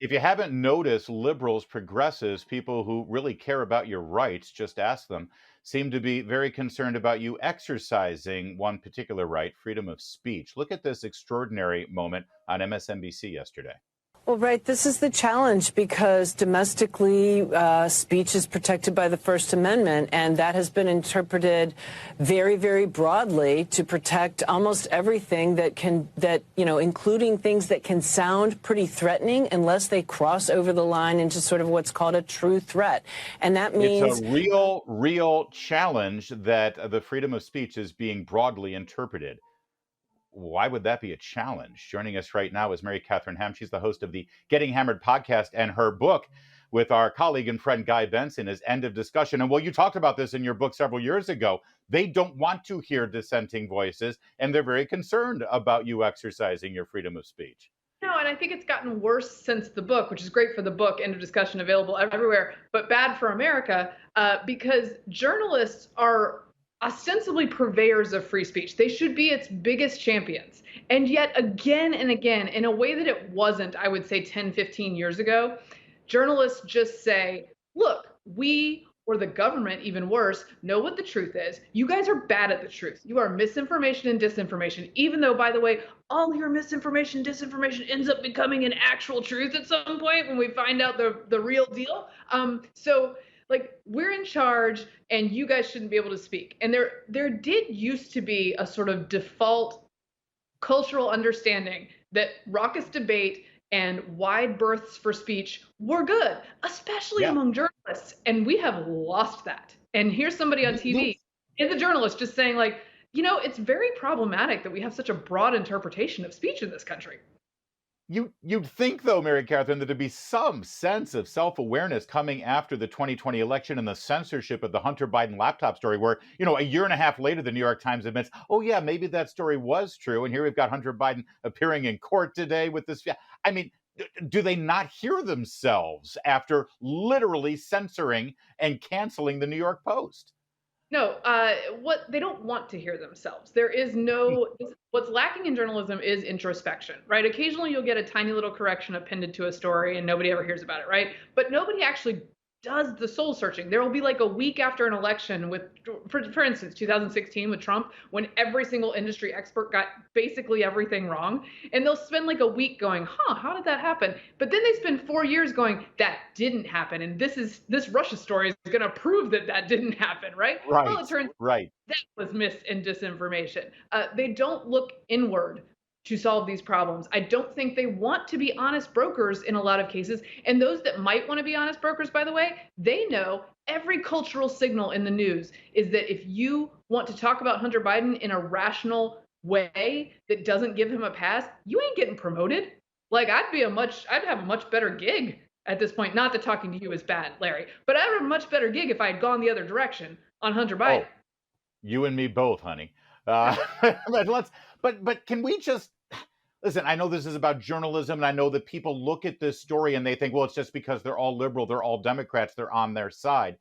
If you haven't noticed, liberals, progressives, people who really care about your rights, just ask them, seem to be very concerned about you exercising one particular right, freedom of speech. Look at this extraordinary moment on MSNBC yesterday. Well, right. This is the challenge because domestically, speech is protected by the First Amendment, and that has been interpreted very, very broadly to protect almost everything including things that can sound pretty threatening unless they cross over the line into sort of what's called a true threat. And that means It's a real challenge that the freedom of speech is being broadly interpreted. Why would that be a challenge? Joining us right now is Mary Katharine Ham. She's the host of the Getting Hammered podcast, and her book with our colleague and friend Guy Benson is End of Discussion. And well, you talked about this in your book several years ago. They don't want to hear dissenting voices, and they're very concerned about you exercising your freedom of speech. No, and I think it's gotten worse since the book, which is great for the book, End of Discussion, available everywhere, but bad for America because journalists are ostensibly purveyors of free speech. They should be its biggest champions. And yet again and again, in a way that it wasn't, I would say 10, 15 years ago, journalists just say, look, we, or the government, even worse, know what the truth is. You guys are bad at the truth. You are misinformation and disinformation, even though, by the way, all your misinformation, disinformation ends up becoming an actual truth at some point when we find out the real deal. Like, we're in charge and you guys shouldn't be able to speak. And there did used to be a sort of default cultural understanding that raucous debate and wide berths for speech were good, especially among journalists. And we have lost that. And here's somebody on TV, and the journalist just saying, like, it's very problematic that we have such a broad interpretation of speech in this country. You'd think, though, Mary Katharine, that there'd be some sense of self-awareness coming after the 2020 election and the censorship of the Hunter Biden laptop story, where, a year and a half later, the New York Times admits, oh, yeah, maybe that story was true. And here we've got Hunter Biden appearing in court today with this. I mean, do they not hear themselves after literally censoring and canceling the New York Post? No, what they don't want to hear themselves. There is what's lacking in journalism is introspection, right? Occasionally you'll get a tiny little correction appended to a story and nobody ever hears about it, right? But nobody actually does the soul searching. There will be like a week after an election with, for instance, 2016 with Trump, when every single industry expert got basically everything wrong. And they'll spend like a week going, how did that happen? But then they spend 4 years going, that didn't happen. And this Russia story is going to prove that didn't happen, right? Right. Well, it turns that was mis and disinformation. They don't look inward to solve these problems. I don't think they want to be honest brokers in a lot of cases. And those that might want to be honest brokers, by the way, they know every cultural signal in the news is that if you want to talk about Hunter Biden in a rational way that doesn't give him a pass, you ain't getting promoted. Like, I'd have a much better gig at this point. Not that talking to you is bad, Larry, but I'd have a much better gig if I had gone the other direction on Hunter Biden. Oh, you and me both, honey. But can we just listen? I know this is about journalism, and I know that people look at this story and they think, well, it's just because they're all liberal, they're all Democrats, they're on their side.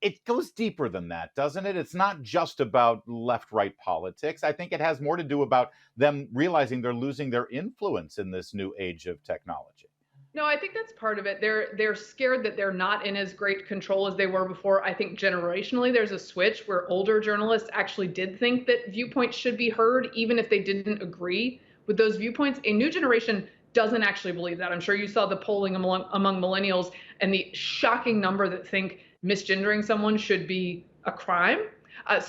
It goes deeper than that, doesn't it? It's not just about left-right politics. I think it has more to do about them realizing they're losing their influence in this new age of technology. No, I think that's part of it. They're scared that they're not in as great control as they were before. I think generationally there's a switch where older journalists actually did think that viewpoints should be heard, even if they didn't agree with those viewpoints. A new generation doesn't actually believe that. I'm sure you saw the polling among millennials and the shocking number that think misgendering someone should be a crime.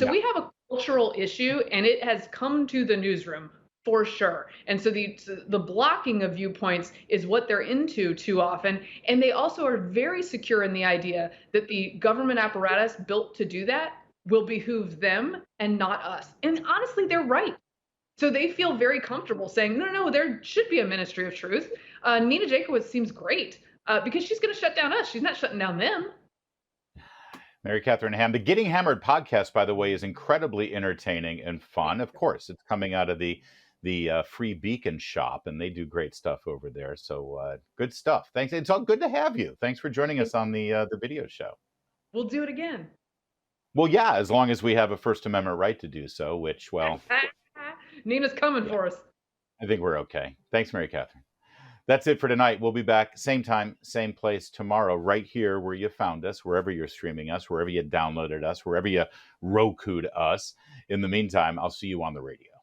We have a cultural issue, and it has come to the newsroom for sure. And so the blocking of viewpoints is what they're into too often. And they also are very secure in the idea that the government apparatus built to do that will behoove them and not us. And honestly, they're right. So they feel very comfortable saying, no, there should be a ministry of truth. Nina Jankowicz seems great because she's going to shut down us. She's not shutting down them. Mary Katharine Ham. The Getting Hammered podcast, by the way, is incredibly entertaining and fun. Of course, it's coming out of the Free Beacon shop, and they do great stuff over there. So good stuff. Thanks. It's all good to have you. Thanks for joining us on the video show. We'll do it again. Well, yeah, as long as we have a First Amendment right to do so, which, well, Nina's coming for us. I think we're okay. Thanks, Mary Katharine. That's it for tonight. We'll be back same time, same place tomorrow, right here where you found us, wherever you're streaming us, wherever you downloaded us, wherever you Roku'd us. In the meantime, I'll see you on the radio.